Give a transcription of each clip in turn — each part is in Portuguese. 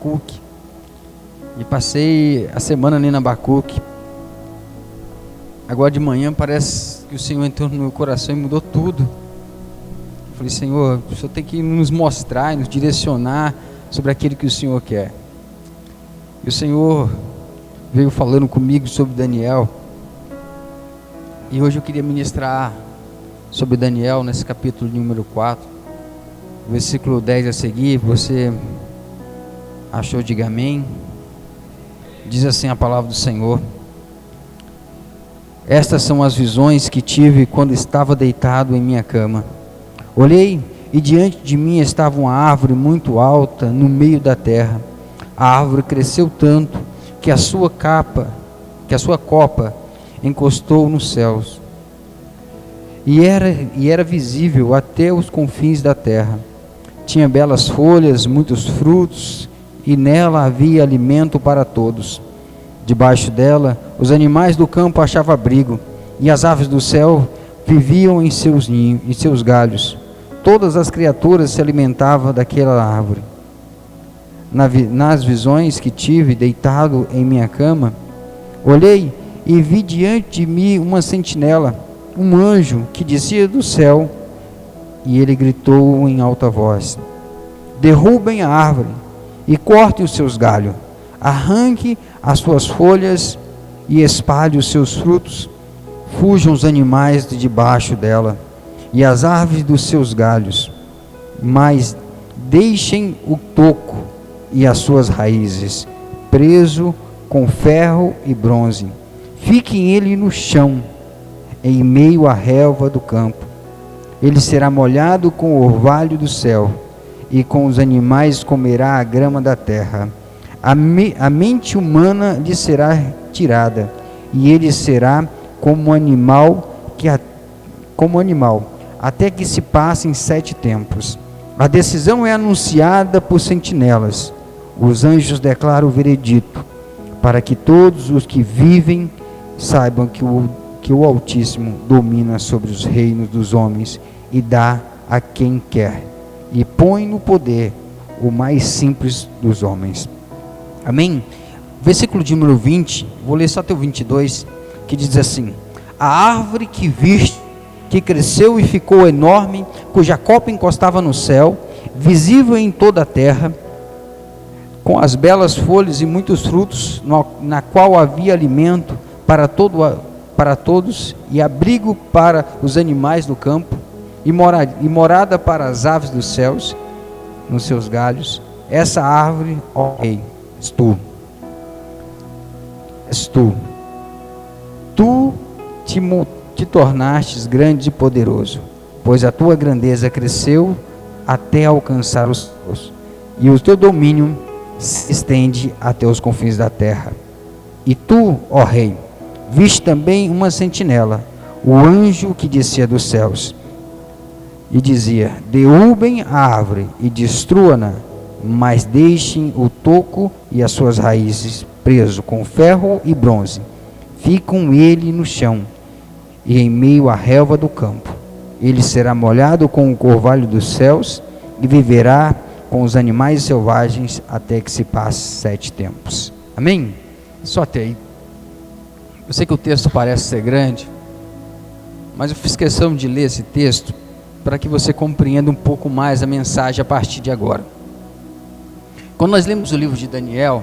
Abacuque. E passei a semana ali na Abacuque. Agora de manhã parece que o Senhor entrou no meu coração e mudou tudo. Eu falei, Senhor, o Senhor tem que nos mostrar e nos direcionar sobre aquilo que o Senhor quer. E o Senhor veio falando comigo sobre Daniel. E hoje eu queria ministrar sobre Daniel nesse capítulo número 4. Versículo 10 a seguir. Você achou? Diga amém. Diz assim a palavra do Senhor: estas são as visões que tive quando estava deitado em minha cama. Olhei e diante de mim estava uma árvore muito alta no meio da terra. A árvore cresceu tanto que a sua copa encostou nos céus, e era visível até os confins da terra. Tinha belas folhas, muitos frutos, e nela havia alimento para todos. Debaixo dela, os animais do campo achavam abrigo, e as aves do céu viviam em seus ninhos, em seus galhos. Todas as criaturas se alimentavam daquela árvore. Nas visões que tive deitado em minha cama, olhei e vi diante de mim uma sentinela, um anjo que descia do céu, e ele gritou em alta voz: derrubem a árvore e cortem os seus galhos, arranque as suas folhas e espalhe os seus frutos, fujam os animais de debaixo dela e as árvores dos seus galhos, mas deixem o toco e as suas raízes, preso com ferro e bronze. Fiquem ele no chão, em meio à relva do campo. Ele será molhado com o orvalho do céu, e com os animais comerá a grama da terra. A mente humana lhe será tirada, e ele será como animal, até que se passem 7 tempos. A decisão é anunciada por sentinelas. Os anjos declaram o veredito, para que todos os que vivem saibam que o Altíssimo domina sobre os reinos dos homens e dá a quem quer, e põe no poder o mais simples dos homens. Amém? Versículo de número 20, vou ler só até o 22, que diz assim: a árvore que viste, que cresceu e ficou enorme, cuja copa encostava no céu, visível em toda a terra, com as belas folhas e muitos frutos, na qual havia alimento para todos, e abrigo para os animais do campo, e morada para as aves dos céus, nos seus galhos. Essa árvore, ó rei, és tu. Tu te tornastes grande e poderoso, pois a tua grandeza cresceu até alcançar os céus, e o teu domínio se estende até os confins da terra. E tu, ó rei, viste também uma sentinela, o anjo que descia dos céus, e dizia: derrubem a árvore e destrua-na, mas deixem o toco e as suas raízes preso com ferro e bronze. Ficam ele no chão, e em meio à relva do campo. Ele será molhado com o orvalho dos céus, e viverá com os animais selvagens até que se passe 7 tempos. Amém? Só até aí. Eu sei que o texto parece ser grande, mas eu fiz questão de ler esse texto para que você compreenda um pouco mais a mensagem a partir de agora. Quando nós lemos o livro de Daniel,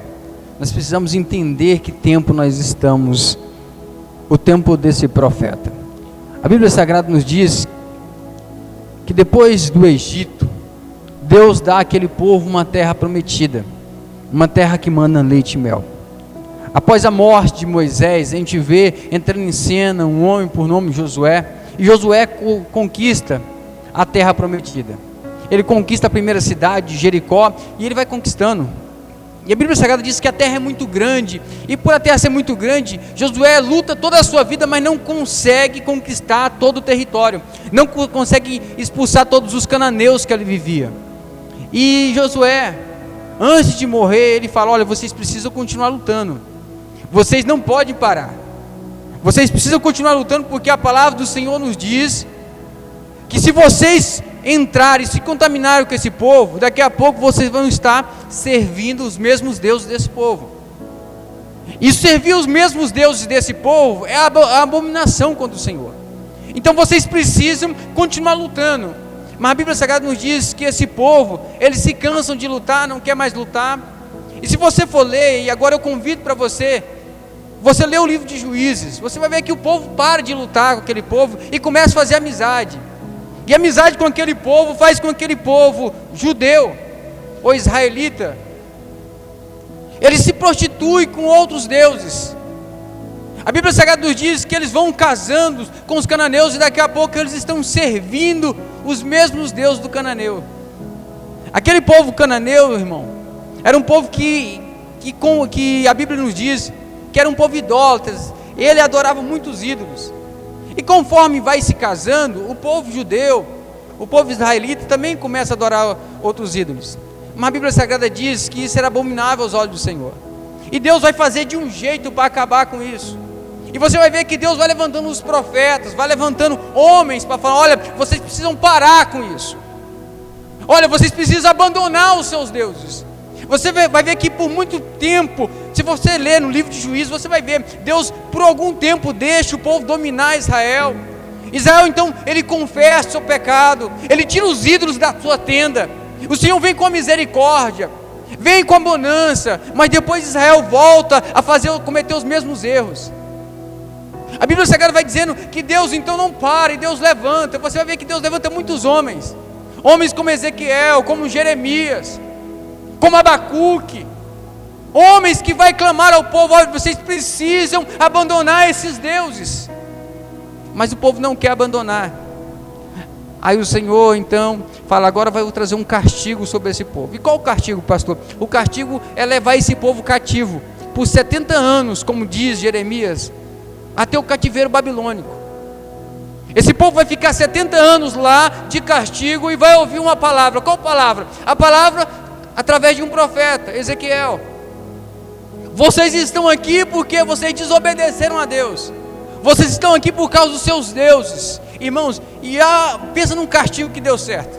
nós precisamos entender que tempo nós estamos, o tempo desse profeta. A Bíblia Sagrada nos diz que depois do Egito, Deus dá àquele povo uma terra prometida, uma terra que mana leite e mel. Após a morte de Moisés, a gente vê entrando em cena um homem por nome Josué, e Josué conquista a terra prometida. Ele conquista a primeira cidade, Jericó, e ele vai conquistando. E a Bíblia Sagrada diz que a terra é muito grande, e por a terra ser muito grande, Josué luta toda a sua vida, mas não consegue conquistar todo o território, não consegue expulsar todos os cananeus que ali vivia. E Josué, antes de morrer, ele fala: olha, vocês precisam continuar lutando, vocês não podem parar, vocês precisam continuar lutando, porque a palavra do Senhor nos diz que se vocês entrarem e se contaminarem com esse povo, daqui a pouco vocês vão estar servindo os mesmos deuses desse povo. E servir os mesmos deuses desse povo é a abominação contra o Senhor. Então vocês precisam continuar lutando. Mas a Bíblia Sagrada nos diz que esse povo, eles se cansam de lutar, não quer mais lutar. E se você for ler, e agora eu convido para você lê o livro de Juízes, você vai ver que o povo para de lutar com aquele povo e começa a fazer amizade. E amizade com aquele povo faz com que aquele povo judeu ou israelita, ele se prostitui com outros deuses. A Bíblia Sagrada nos diz que eles vão casando com os cananeus e daqui a pouco eles estão servindo os mesmos deuses do cananeu. Aquele povo cananeu, irmão, era um povo que a Bíblia nos diz que era um povo idólatra. Ele adorava muitos ídolos. E conforme vai se casando, o povo judeu, o povo israelita também começa a adorar outros ídolos. Mas a Bíblia Sagrada diz que isso era abominável aos olhos do Senhor. E Deus vai fazer de um jeito para acabar com isso. E você vai ver que Deus vai levantando os profetas, vai levantando homens para falar: olha, vocês precisam parar com isso. Olha, vocês precisam abandonar os seus deuses. Você vai ver que por muito tempo, se você ler no livro de Juízes, você vai ver, Deus por algum tempo deixa o povo dominar Israel. Israel então, ele confessa o seu pecado, ele tira os ídolos da sua tenda. O Senhor vem com a misericórdia, vem com a bonança, mas depois Israel volta a cometer os mesmos erros. A Bíblia Sagrada vai dizendo que Deus então não para, e Deus levanta. Você vai ver que Deus levanta muitos homens como Ezequiel, como Jeremias, como Abacuque, homens que vai clamar ao povo: olha, vocês precisam abandonar esses deuses. Mas o povo não quer abandonar. Aí o Senhor então fala: agora vai trazer um castigo sobre esse povo. E qual o castigo, pastor? O castigo é levar esse povo cativo por 70 anos, como diz Jeremias, até o cativeiro babilônico. Esse povo vai ficar 70 anos lá de castigo e vai ouvir uma palavra. Qual palavra? A palavra através de um profeta, Ezequiel: vocês estão aqui porque vocês desobedeceram a Deus. Vocês estão aqui por causa dos seus deuses. Irmãos, pensa num castigo que deu certo.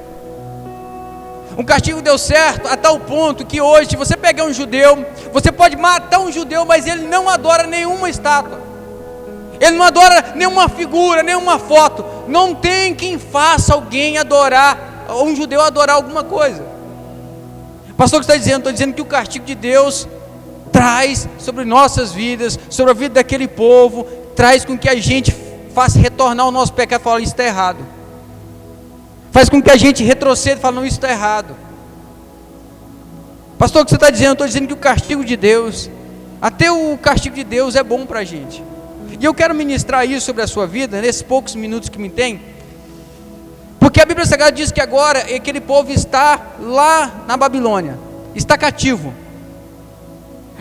Um castigo que deu certo a tal ponto que hoje, se você pegar um judeu, você pode matar um judeu, mas ele não adora nenhuma estátua, ele não adora nenhuma figura, nenhuma foto. Não tem quem faça alguém adorar, um judeu adorar alguma coisa. Pastor, o que está dizendo? Estou dizendo que o castigo de Deus traz sobre nossas vidas, sobre a vida daquele povo, traz com que a gente faça retornar o nosso pecado e fala: isso está errado. Faz com que a gente retroceda e fala: não, isso está errado. Pastor, o que você está dizendo? Estou dizendo que o castigo de Deus, até o castigo de Deus é bom para a gente. E eu quero ministrar isso sobre a sua vida, nesses poucos minutos que me tem, porque a Bíblia Sagrada diz que agora aquele povo está lá na Babilônia, está cativo.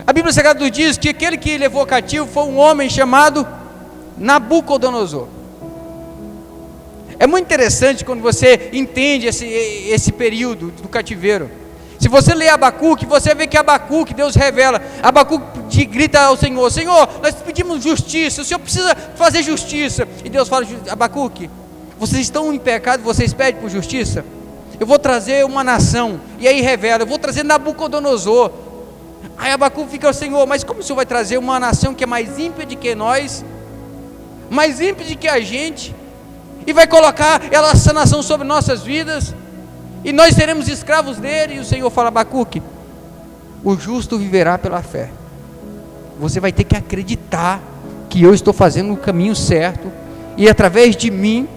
A Bíblia Sagrada nos diz que aquele que levou cativo foi um homem chamado Nabucodonosor. É muito interessante quando você entende esse período do cativeiro. Se você ler Abacuque, você vê que Abacuque, Deus revela, Abacuque grita ao Senhor: Senhor, nós pedimos justiça, o Senhor precisa fazer justiça. E Deus fala: Abacuque, vocês estão em pecado, vocês pedem por justiça? Eu vou trazer uma nação. E aí revela: eu vou trazer Nabucodonosor. Aí Abacuque fica: Senhor, mas como o Senhor vai trazer uma nação que é mais ímpia do que nós, mais ímpia do que a gente, e vai colocar essa nação sobre nossas vidas, e nós seremos escravos dele? E o Senhor fala: Abacuque, o justo viverá pela fé. Você vai ter que acreditar que eu estou fazendo o caminho certo, e através de mim,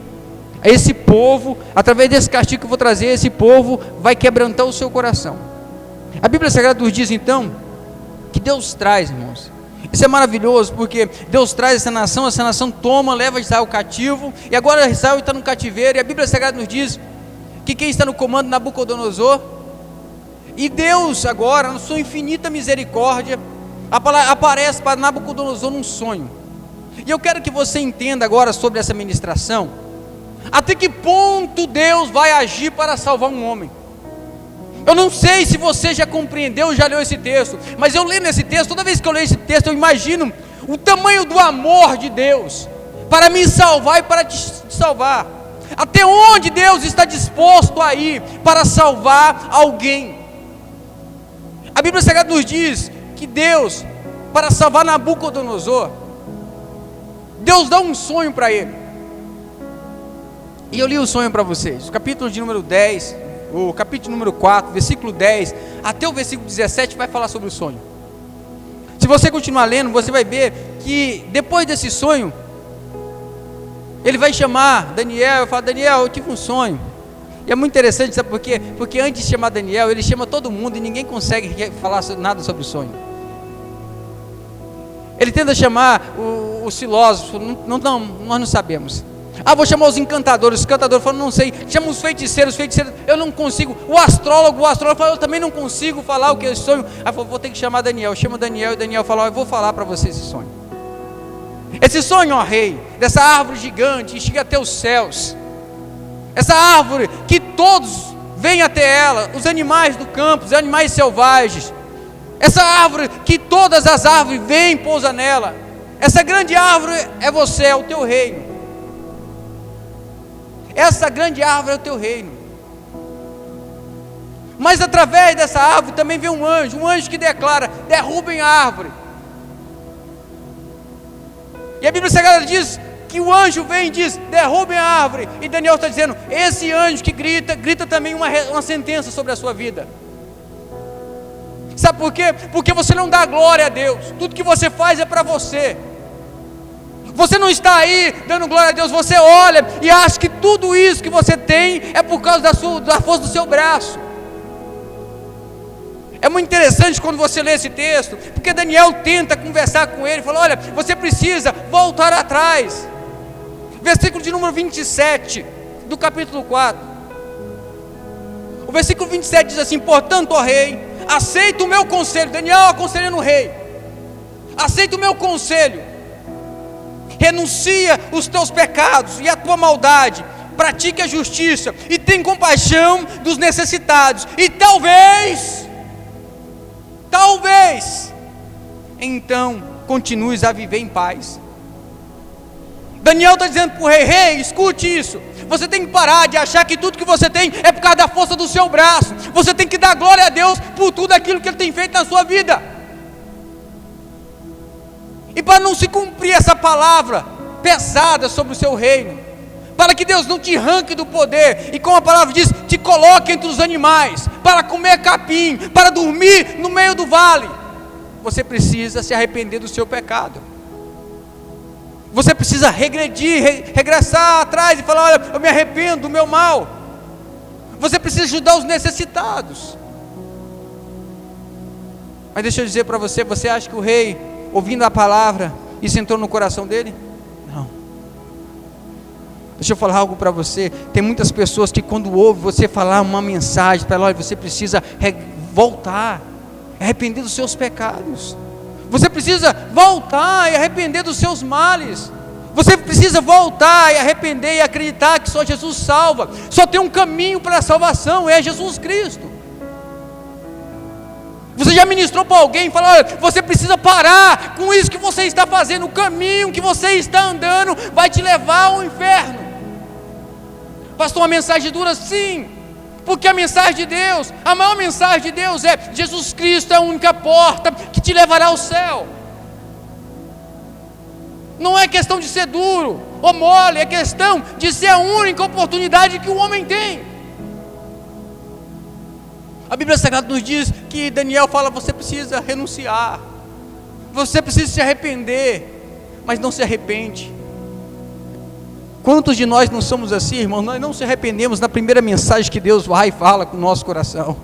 esse povo, através desse castigo que eu vou trazer, esse povo vai quebrantar o seu coração. A Bíblia Sagrada nos diz então que Deus traz, irmãos, isso é maravilhoso, porque Deus traz essa nação toma, leva Israel cativo, e agora Israel está no cativeiro, e a Bíblia Sagrada nos diz que quem está no comando? Nabucodonosor. E Deus agora, na sua infinita misericórdia, aparece para Nabucodonosor num sonho. E eu quero que você entenda agora sobre essa ministração, até que ponto Deus vai agir para salvar um homem. Eu não sei se você já compreendeu, já leu esse texto, mas eu lendo esse texto, toda vez que eu leio esse texto, eu imagino o tamanho do amor de Deus para me salvar e para te salvar. Até onde Deus está disposto a ir para salvar alguém? A Bíblia Sagrada nos diz que Deus, para salvar Nabucodonosor, Deus dá um sonho para ele. E eu li o sonho para vocês. O capítulo de número 10, o capítulo número 4, versículo 10, até o versículo 17 vai falar sobre o sonho. Se você continuar lendo, você vai ver que depois desse sonho, ele vai chamar Daniel e falar: Daniel, eu tive um sonho. E é muito interessante, sabe por quê? Porque antes de chamar Daniel, ele chama todo mundo e ninguém consegue falar nada sobre o sonho. Ele tenta chamar os filósofos, nós não sabemos. Vou chamar os encantadores falam: não sei. Chama os feiticeiros, eu não consigo. O astrólogo fala: eu também não consigo falar o que é sonho. Vou ter que chamar Daniel. Chama Daniel, e Daniel fala: eu vou falar para você esse sonho. Esse sonho, ó rei, dessa árvore gigante que chega até os céus, essa árvore que todos vêm até ela, os animais do campo, os animais selvagens, essa árvore que todas as árvores vêm e pousam nela, essa grande árvore é você, é o teu reino. Essa grande árvore é o teu reino. Mas através dessa árvore também vem um anjo que declara: derrubem a árvore. E a Bíblia Sagrada diz que o anjo vem e diz: derrubem a árvore. E Daniel está dizendo: esse anjo que grita também uma sentença sobre a sua vida. Sabe por quê? Porque você não dá glória a Deus. Tudo que você faz é para você. Você não está aí dando glória a Deus. Você olha e acha que tudo isso que você tem é por causa da força do seu braço. É muito interessante quando você lê esse texto, porque Daniel tenta conversar com ele, fala: olha, você precisa voltar atrás. Versículo de número 27 do capítulo 4. O versículo 27 diz assim: portanto, ó rei, aceita o meu conselho. Daniel aconselhando o rei: aceita o meu conselho, renuncia os teus pecados e a tua maldade, pratique a justiça e tem compaixão dos necessitados, e talvez, então continues a viver em paz. Daniel está dizendo para o rei: rei, escute isso. Você tem que parar de achar que tudo que você tem é por causa da força do seu braço. Você tem que dar glória a Deus por tudo aquilo que Ele tem feito na sua vida. E para não se cumprir essa palavra pesada sobre o seu reino, para que Deus não te arranque do poder, e como a palavra diz, te coloque entre os animais, para comer capim, para dormir no meio do vale, você precisa se arrepender do seu pecado. Você precisa regressar atrás e falar: olha, eu me arrependo do meu mal. Você precisa ajudar os necessitados. Mas deixa eu dizer para você: você acha que o rei, ouvindo a palavra, isso entrou no coração dele? Não. Deixa eu falar algo para você. Tem muitas pessoas que quando ouvem você falar uma mensagem para ela: olha, você precisa voltar, arrepender dos seus pecados. Você precisa voltar e arrepender dos seus males. Você precisa voltar e arrepender e acreditar que só Jesus salva. Só tem um caminho para a salvação, é Jesus Cristo. Você já ministrou para alguém e falou: olha, você precisa parar com isso que você está fazendo. O caminho que você está andando vai te levar ao inferno. Pastor, uma mensagem dura? Sim, porque a mensagem de Deus, a maior mensagem de Deus é: Jesus Cristo é a única porta que te levará ao céu. Não é questão de ser duro ou mole, é questão de ser a única oportunidade que o homem tem. A Bíblia Sagrada nos diz que Daniel fala: você precisa renunciar, você precisa se arrepender, mas não se arrepende. Quantos de nós não somos assim, irmãos? Nós não se arrependemos na primeira mensagem que Deus vai e fala com o nosso coração.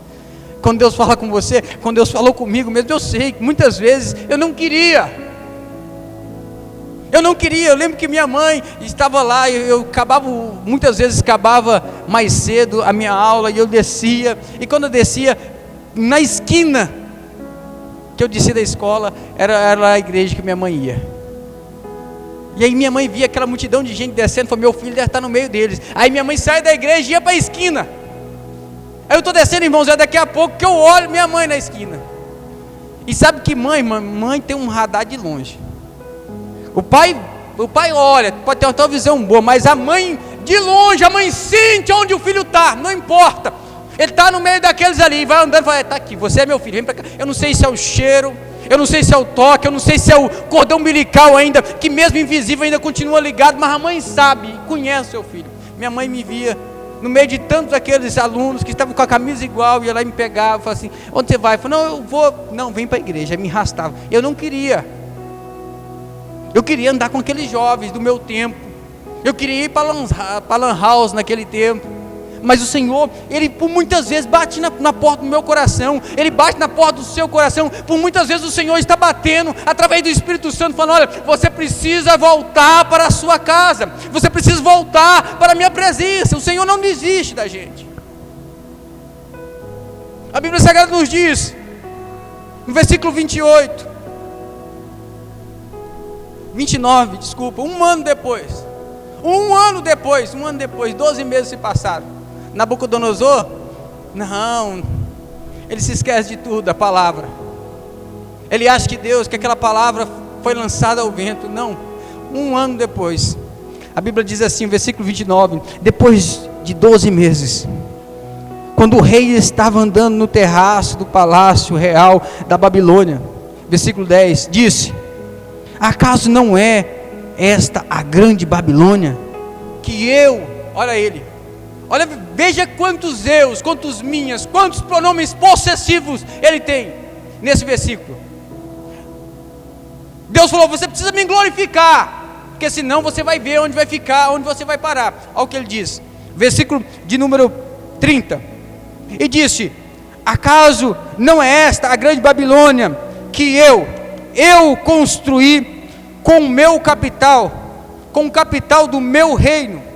Quando Deus fala com você, quando Deus falou comigo mesmo, eu sei que muitas vezes eu não queria. Eu lembro que minha mãe estava lá, muitas vezes acabava mais cedo a minha aula, e eu descia, e quando eu descia, na esquina que eu descia da escola, era a igreja que minha mãe ia. E aí minha mãe via aquela multidão de gente descendo, falou: meu filho deve estar no meio deles. Aí minha mãe sai da igreja e ia para a esquina. Aí eu estou descendo, irmãos, daqui a pouco que eu olho minha mãe na esquina. E sabe que mãe tem um radar de longe. O pai olha, pode ter uma visão boa, mas a mãe De longe a mãe sente onde o filho está, não importa. Ele está no meio daqueles ali, vai andando e fala: está aqui, você é meu filho, vem para cá. Eu não sei se é o cheiro, eu não sei se é o toque, eu não sei se é o cordão umbilical ainda, que mesmo invisível ainda continua ligado, mas a mãe sabe, conhece o seu filho. Minha mãe me via no meio de tantos aqueles alunos que estavam com a camisa igual, ia lá e me pegava, falava assim: onde você vai? Eu falei: não, eu vou, não, vem para a igreja. Aí me arrastava. Eu não queria, eu queria andar com aqueles jovens do meu tempo, eu queria ir para a Lan House naquele tempo. Mas o Senhor, Ele por muitas vezes bate na porta do meu coração, Ele bate na porta do seu coração. Por muitas vezes o Senhor está batendo através do Espírito Santo, falando: olha, você precisa voltar para a sua casa, você precisa voltar para a minha presença. O Senhor não desiste da gente. A Bíblia Sagrada nos diz, no versículo 29, desculpa, um ano depois, 12 meses se passaram. Nabucodonosor, não, ele se esquece de tudo, da palavra. Ele acha que aquela palavra foi lançada ao vento. Não, um ano depois, a Bíblia diz assim, versículo 29, depois de 12 meses, quando o rei estava andando no terraço do palácio real da Babilônia, versículo 10, disse: acaso não é esta a grande Babilônia, que eu, olha ele, olha, veja quantos eus, quantos minhas, quantos pronomes possessivos ele tem nesse versículo. Deus falou: você precisa me glorificar, porque senão você vai ver onde vai ficar, onde você vai parar. Olha o que ele diz, versículo de número 30, e disse: acaso não é esta a grande Babilônia, que eu construí com o meu capital, com o capital do meu reino,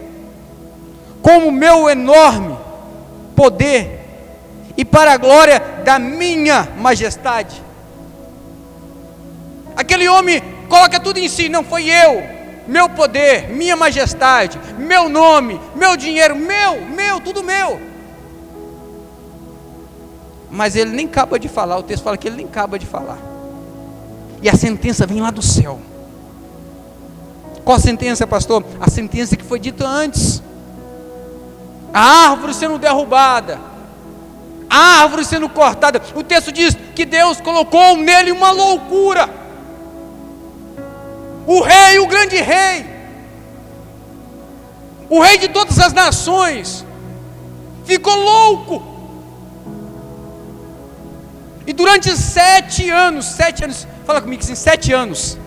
com o meu enorme poder e para a glória da minha majestade. Aquele homem coloca tudo em si: não, foi eu, meu poder, minha majestade, meu nome, meu dinheiro, meu, tudo meu. Mas ele nem acaba de falar, o texto fala que ele nem acaba de falar, e a sentença vem lá do céu. Qual a sentença, pastor? A sentença que foi dita antes: a árvore sendo derrubada, a árvore sendo cortada. O texto diz que Deus colocou nele uma loucura. O rei, o grande rei, o rei de todas as nações, ficou louco. E durante 7 anos, fala comigo assim, 7 anos.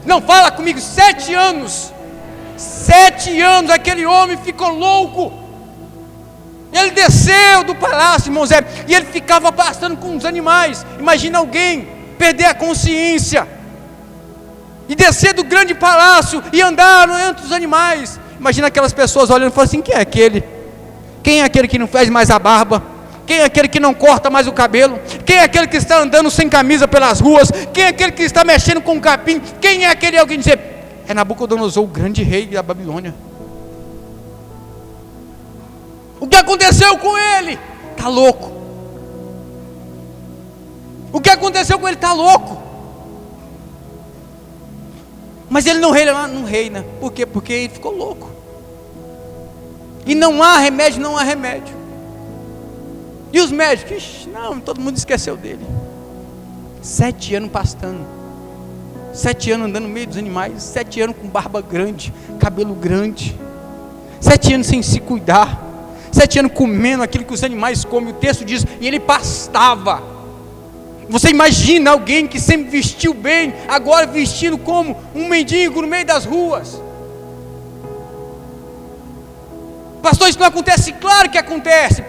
Não, fala comigo, 7 anos. 7 anos aquele homem ficou louco. Ele desceu do palácio, irmãos, e ele ficava passando com os animais. Imagina alguém perder a consciência e descer do grande palácio e andar entre os animais. Imagina aquelas pessoas olhando e falando assim: quem é aquele? Quem é aquele que não faz mais a barba? Quem é aquele que não corta mais o cabelo? Quem é aquele que está andando sem camisa pelas ruas? Quem é aquele que está mexendo com o capim? Quem é aquele? Alguém dizer: é Nabucodonosor, o grande rei da Babilônia. O que aconteceu com ele? Está louco. O que aconteceu com ele? Está louco. Mas ele não reina. Por quê? Porque ele ficou louco. E não há remédio, não há remédio. E os médicos? Ixi, não, todo mundo esqueceu dele. 7 anos pastando, 7 anos andando no meio dos animais, 7 anos com barba grande, cabelo grande, 7 anos sem se cuidar, 7 anos comendo aquilo que os animais comem. O texto diz, e ele pastava. Você imagina alguém que sempre vestiu bem, agora vestindo como um mendigo no meio das ruas? Pastor, isso não acontece? Claro que acontece.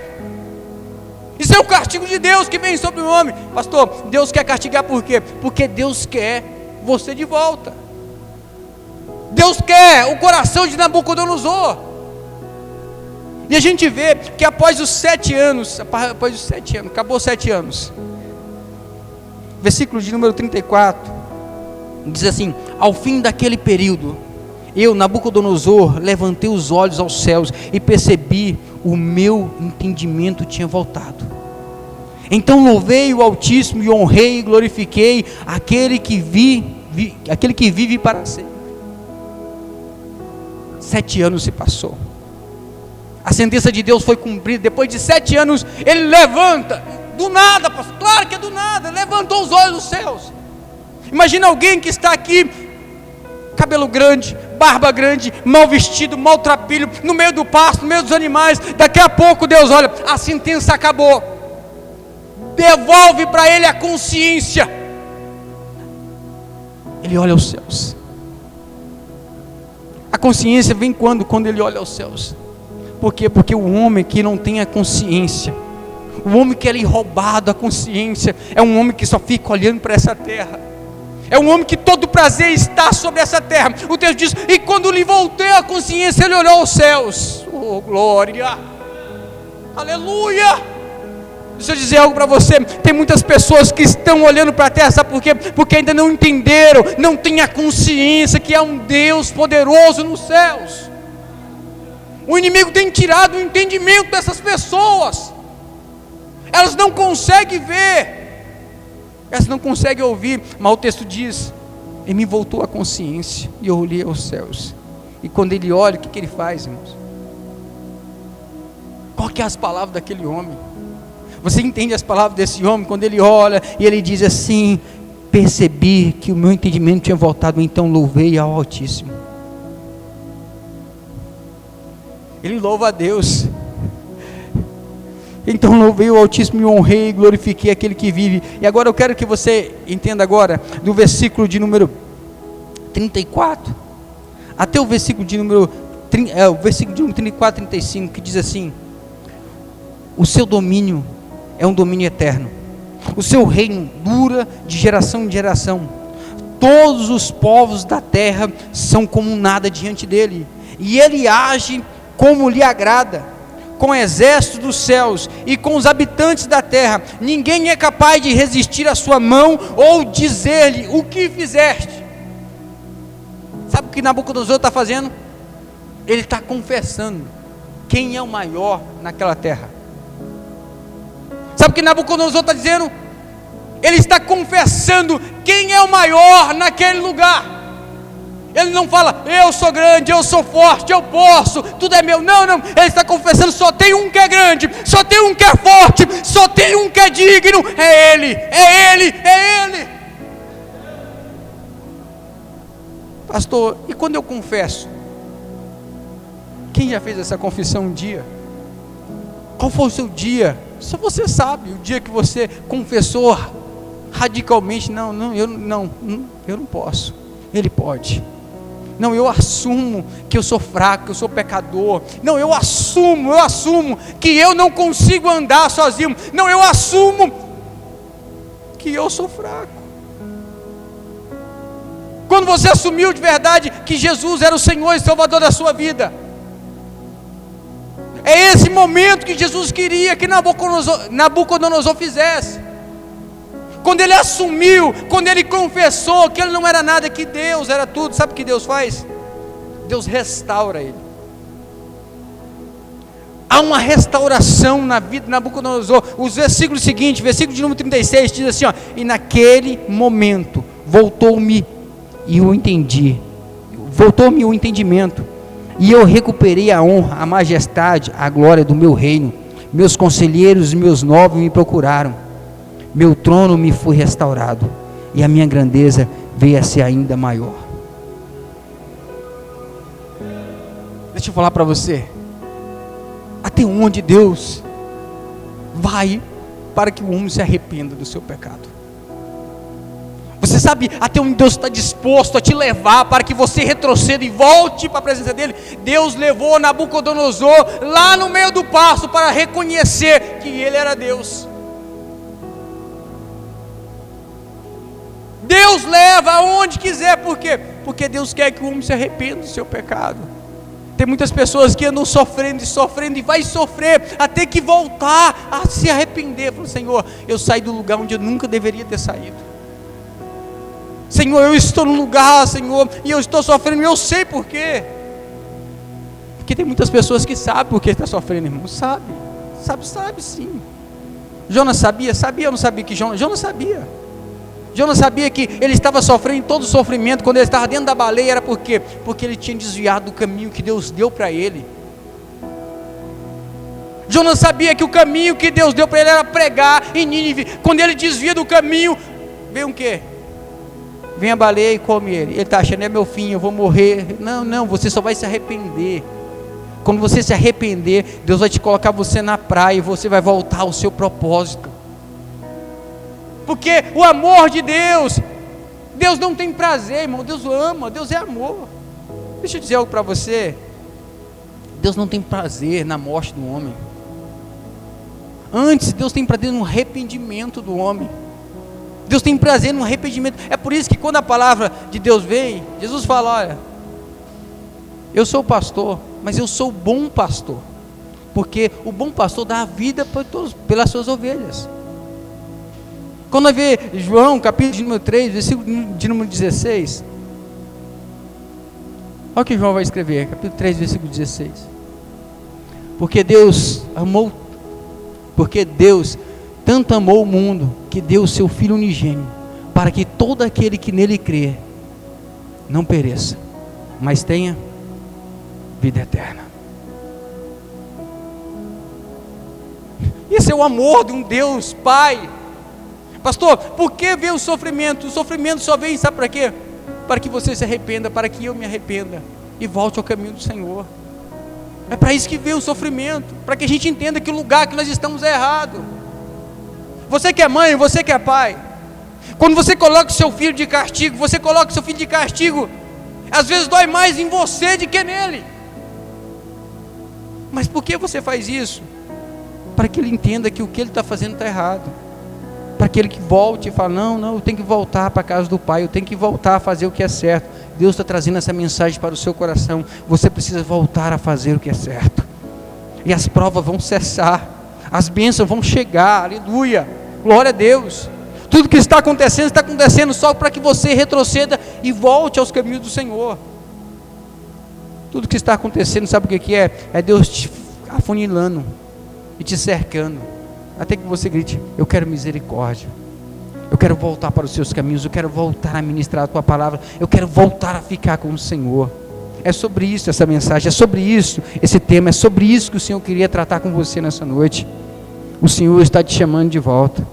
Isso é o castigo de Deus que vem sobre o homem. Pastor, Deus quer castigar por quê? Porque Deus quer você de volta. Deus quer o coração de Nabucodonosor. E a gente vê que após os 7 anos, acabou 7 anos. Versículo de número 34, diz assim: ao fim daquele período, eu, Nabucodonosor, levantei os olhos aos céus e percebi o meu entendimento tinha voltado. Então louvei o Altíssimo e honrei e glorifiquei aquele que vive para sempre. 7 anos se passou. A sentença de Deus foi cumprida. Depois de 7 anos, ele levanta. Do nada, pastor. Claro que é do nada. Levantou os olhos dos céus. Imagina alguém que está aqui, cabelo grande, barba grande, mal vestido, maltrapilho, no meio do pasto, no meio dos animais. Daqui a pouco Deus olha, a sentença acabou. Devolve para ele a consciência. Ele olha aos céus. A consciência vem quando? Quando ele olha aos céus. Por quê? Porque o homem que não tem a consciência, o homem que é roubado a consciência, é um homem que só fica olhando para essa terra. É um homem que todo prazer está sobre essa terra. O texto diz, e quando lhe voltei a consciência, ele olhou aos céus. Oh, glória! Aleluia! Deixa eu dizer algo para você. Tem muitas pessoas que estão olhando para a terra, sabe por quê? Porque ainda não entenderam, não têm a consciência que há um Deus poderoso nos céus. O inimigo tem tirado o entendimento dessas pessoas. Elas não conseguem ver, elas não conseguem ouvir. Mas o texto diz, ele me voltou a consciência, e eu olhei aos céus. E quando ele olha, o que ele faz, irmãos? Qual que é as palavras daquele homem? Você entende as palavras desse homem? Quando ele olha e ele diz assim, percebi que o meu entendimento tinha voltado, então louvei ao Altíssimo. Ele louva a Deus. Então louvei o Altíssimo e honrei e glorifiquei aquele que vive. E agora eu quero que você entenda agora, do versículo de número 34 até o versículo de número 34, 35, que diz assim: o seu domínio é um domínio eterno, o seu reino dura de geração em geração. Todos os povos da terra são como nada diante dele, e ele age como lhe agrada. Com o exército dos céus e com os habitantes da terra, ninguém é capaz de resistir à sua mão ou dizer-lhe o que fizeste. Sabe o que Nabucodonosor está fazendo? Ele está confessando quem é o maior naquela terra. Sabe o que Nabucodonosor está dizendo? Ele está confessando quem é o maior naquele lugar. Ele não fala, eu sou grande, eu sou forte, eu posso, tudo é meu. Não, não, ele está confessando, só tem um que é grande, só tem um que é forte, só tem um que é digno, é Ele, é Ele, é Ele. Pastor, e quando eu confesso? Quem já fez essa confissão um dia? Qual foi o seu dia? Só você sabe, o dia que você confessou radicalmente, eu não posso, Ele pode. Não, eu assumo que eu sou fraco, que eu sou pecador. Não, eu assumo que eu não consigo andar sozinho. Não, eu assumo que eu sou fraco. Quando você assumiu de verdade que Jesus era o Senhor e Salvador da sua vida, é esse momento que Jesus queria que Nabucodonosor fizesse. Quando ele assumiu, quando ele confessou que ele não era nada, que Deus era tudo, sabe o que Deus faz? Deus restaura ele. Há uma restauração na vida de Nabucodonosor. Os versículos seguintes, versículo de número 36, diz assim, ó, e naquele momento voltou-me o entendimento, e eu recuperei a honra, a majestade, a glória do meu reino. Meus conselheiros e meus nobres me procuraram. Meu trono me foi restaurado, e a minha grandeza veio a ser ainda maior. Deixa eu falar para você, até onde Deus vai para que o homem se arrependa do seu pecado. Você sabe até onde Deus está disposto a te levar para que você retroceda e volte para a presença dele? Deus levou Nabucodonosor lá no meio do pasto para reconhecer que ele era Deus. Deus leva aonde quiser, por quê? Porque Deus quer que o homem se arrependa do seu pecado. Tem muitas pessoas que andam sofrendo e vai sofrer até que voltar a se arrepender. Fala, Senhor, eu saí do lugar onde eu nunca deveria ter saído. Senhor, eu estou no lugar, Senhor, e eu estou sofrendo, e eu sei por quê. Porque tem muitas pessoas que sabem por que está sofrendo, irmão. Sabe sim. Jonas sabia ou não sabia que Jonas sabia? Jonas sabia que ele estava sofrendo todo o sofrimento quando ele estava dentro da baleia, era por quê? Porque ele tinha desviado do caminho que Deus deu para ele. Jonas sabia que o caminho que Deus deu para ele era pregar em Nínive. Quando ele desvia do caminho, vem o quê? Vem a baleia e come ele. Ele está achando, é meu fim, eu vou morrer. Não, você só vai se arrepender. Quando você se arrepender, Deus vai te colocar você na praia e você vai voltar ao seu propósito. Porque o amor de Deus, Deus não tem prazer, irmão, Deus ama, Deus é amor. Deixa eu dizer algo para você. Deus não tem prazer na morte do homem. Antes, Deus tem prazer no arrependimento do homem. Deus tem prazer no arrependimento. É por isso que quando a palavra de Deus vem, Jesus fala, olha, eu sou o pastor, mas eu sou o bom pastor. Porque o bom pastor dá a vida pelas suas ovelhas. Quando nós vê João, capítulo número 3, versículo de número 16. Olha o que João vai escrever, capítulo 3, versículo 16. Porque Deus tanto amou o mundo, que deu o seu Filho unigênito, para que todo aquele que nele crê, não pereça, mas tenha vida eterna. Esse é o amor de um Deus Pai. Pastor, por que veio o sofrimento? O sofrimento só vem, sabe para quê? Para que você se arrependa, para que eu me arrependa e volte ao caminho do Senhor. É para isso que veio o sofrimento, para que a gente entenda que o lugar que nós estamos é errado. Você que é mãe, você que é pai, quando você coloca o seu filho de castigo, às vezes dói mais em você do que nele. Mas por que você faz isso? Para que ele entenda que o que ele está fazendo está errado. Para que ele volte e fale, não, eu tenho que voltar para a casa do Pai, eu tenho que voltar a fazer o que é certo. Deus está trazendo essa mensagem para o seu coração. Você precisa voltar a fazer o que é certo. E as provas vão cessar, as bênçãos vão chegar, aleluia, glória a Deus. Tudo que está acontecendo só para que você retroceda e volte aos caminhos do Senhor. Tudo que está acontecendo, sabe o que é? É Deus te afunilando e te cercando, até que você grite, eu quero misericórdia, eu quero voltar para os seus caminhos, eu quero voltar a ministrar a tua palavra, eu quero voltar a ficar com o Senhor. É sobre isso essa mensagem, é sobre isso esse tema, é sobre isso que o Senhor queria tratar com você nessa noite. O Senhor está te chamando de volta.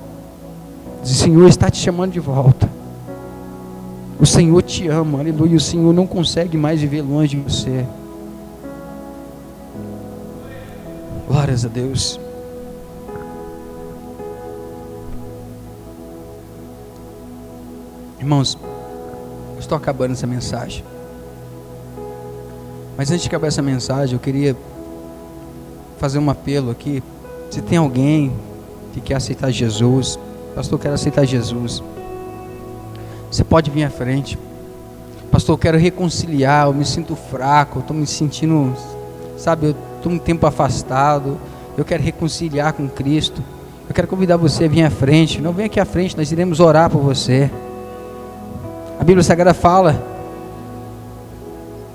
O Senhor está te chamando de volta. O Senhor te ama, aleluia. O Senhor não consegue mais viver longe de você. Glórias a Deus. Irmãos, eu estou acabando essa mensagem. Mas antes de acabar essa mensagem, eu queria fazer um apelo aqui. Se tem alguém que quer aceitar Jesus, pastor, eu quero aceitar Jesus, você pode vir à frente. Pastor, eu quero reconciliar, eu me sinto fraco, eu estou me sentindo, sabe, eu estou um tempo afastado, eu quero reconciliar com Cristo. Eu quero convidar você a vir à frente. Não, vem aqui à frente, nós iremos orar por você. A Bíblia Sagrada fala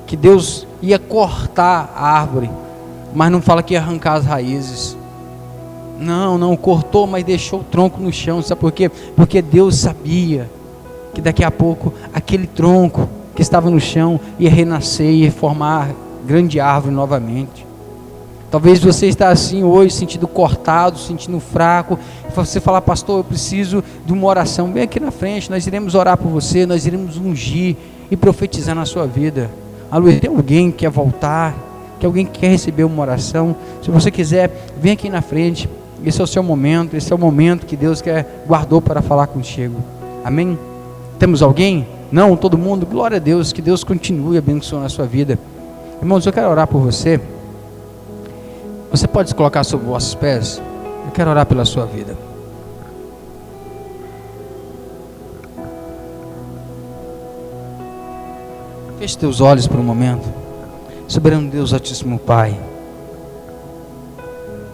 que Deus ia cortar a árvore, mas não fala que ia arrancar as raízes. Não, cortou, mas deixou o tronco no chão. Sabe por quê? Porque Deus sabia que daqui a pouco aquele tronco que estava no chão ia renascer, ia formar grande árvore novamente. Talvez você está assim hoje, sentindo cortado, sentindo fraco. Você fala, pastor, eu preciso de uma oração. Vem aqui na frente, nós iremos orar por você, nós iremos ungir e profetizar na sua vida. Aleluia. Tem alguém que quer voltar, que alguém que quer receber uma oração? Se você quiser, vem aqui na frente. Esse é o seu momento, esse é o momento que Deus guardou para falar contigo. Amém? Temos alguém? Não? Todo mundo? Glória a Deus, que Deus continue abençoando a sua vida. Irmãos, eu quero orar por você. Você pode se colocar sobre os vossos pés? Eu quero orar pela sua vida. Feche teus olhos por um momento. Soberano Deus, Altíssimo Pai,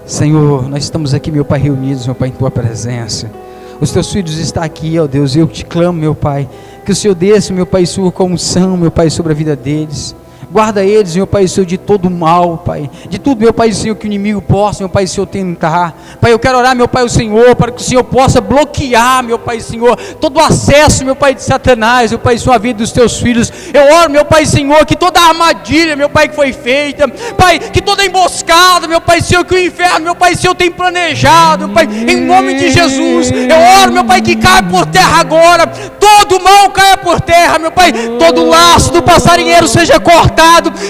Senhor, nós estamos aqui, meu Pai, reunidos, meu Pai, em Tua presença. Os Teus filhos estão aqui, ó Deus, e eu te clamo, meu Pai, que o Senhor desça, meu Pai, sua unção, meu Pai, sobre a vida deles. Guarda eles, meu Pai Senhor, de todo mal, Pai. De tudo, meu Pai Senhor, que o inimigo possa, meu Pai Senhor, tentar. Pai, eu quero orar, meu Pai Senhor, para que o Senhor possa bloquear, meu Pai Senhor, todo o acesso, meu Pai, de Satanás, meu Pai Senhor, a vida dos teus filhos. Eu oro, meu Pai Senhor, que toda a armadilha, meu Pai, que foi feita, Pai, que toda emboscada, meu Pai Senhor, que o inferno, meu Pai Senhor, tem planejado, meu Pai, em nome de Jesus. Eu oro, meu Pai, que caia por terra agora, todo mal caia por terra, meu Pai, todo laço do passarinheiro seja cortado,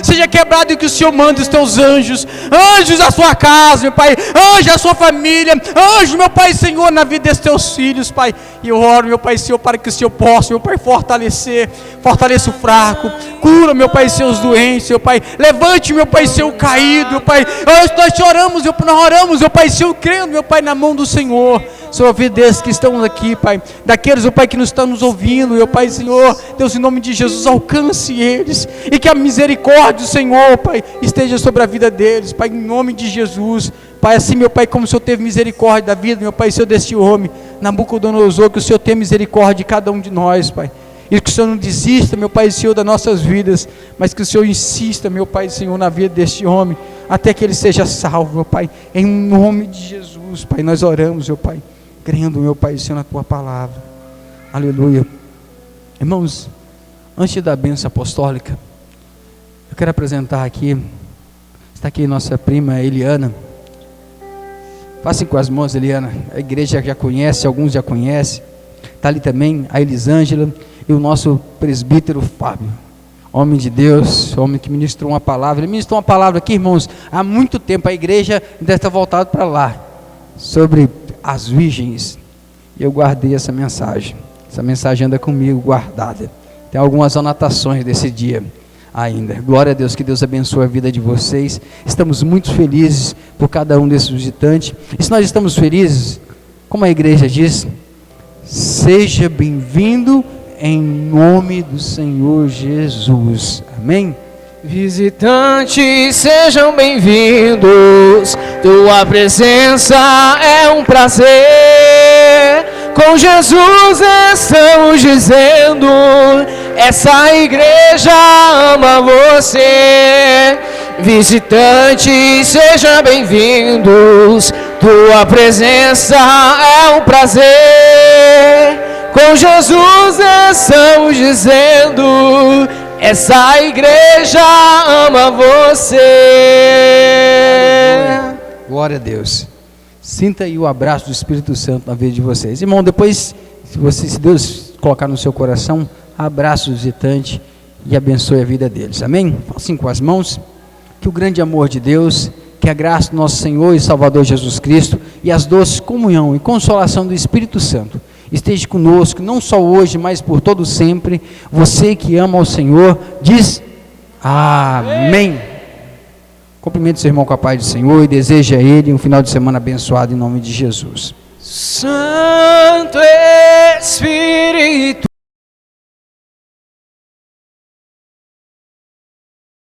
seja quebrado, e que o Senhor mande os teus anjos à sua casa, meu Pai, anjos à sua família, anjos, meu Pai Senhor, na vida desses teus filhos, Pai. E eu oro, meu Pai Senhor, para que o Senhor possa, meu Pai, fortaleça o fraco, cura, meu Pai Senhor, os doentes, meu Pai, levante, meu Pai Senhor, o caído, meu Pai. Nós oramos, meu Pai Senhor, crendo, meu Pai, na mão do Senhor, sobre a vida desses que estão aqui, Pai, daqueles, meu Pai, que nos estão nos ouvindo, meu Pai Senhor, Deus, em nome de Jesus, alcance eles, e que a misericórdia do Senhor, Pai, esteja sobre a vida deles, Pai, em nome de Jesus, Pai, assim, meu Pai, como o Senhor teve misericórdia da vida, meu Pai Senhor, deste homem, Nabucodonosor, que o Senhor tenha misericórdia de cada um de nós, Pai, e que o Senhor não desista, meu Pai Senhor, das nossas vidas, mas que o Senhor insista, meu Pai Senhor, na vida deste homem, até que ele seja salvo, meu Pai, em nome de Jesus, Pai, nós oramos, meu Pai, crendo, meu Pai Senhor, na Tua palavra, aleluia. Irmãos, antes da bênção apostólica, eu quero apresentar aqui, está aqui nossa prima Eliana. Façam com as mãos, Eliana, a igreja já conhece, alguns já conhecem, está ali também a Elisângela e o nosso presbítero Fábio, homem de Deus, homem que ministrou uma palavra. Ele ministrou uma palavra aqui, irmãos, há muito tempo. A igreja ainda está voltada para lá, sobre as virgens, e eu guardei essa mensagem anda comigo guardada, tem algumas anotações desse dia ainda. Glória a Deus, que Deus abençoe a vida de vocês. Estamos muito felizes por cada um desses visitantes, e se nós estamos felizes, como a igreja diz, seja bem-vindo em nome do Senhor Jesus, amém? Visitantes, sejam bem-vindos, tua presença é um prazer, com Jesus estamos dizendo, essa igreja ama você. Visitantes, sejam bem-vindos, tua presença é um prazer, com Jesus estamos dizendo, essa igreja ama você. Glória a Deus. Sinta aí o abraço do Espírito Santo na vida de vocês. Irmão, depois, se Deus colocar no seu coração, abraça o visitante e abençoe a vida deles. Amém? Assim com as mãos. Que o grande amor de Deus, que a graça do nosso Senhor e Salvador Jesus Cristo e as doces comunhão e consolação do Espírito Santo esteja conosco, não só hoje, mas por todo sempre. Você que ama o Senhor, diz amém. Cumprimente seu irmão com a paz do Senhor e deseja a ele um final de semana abençoado em nome de Jesus. Santo Espírito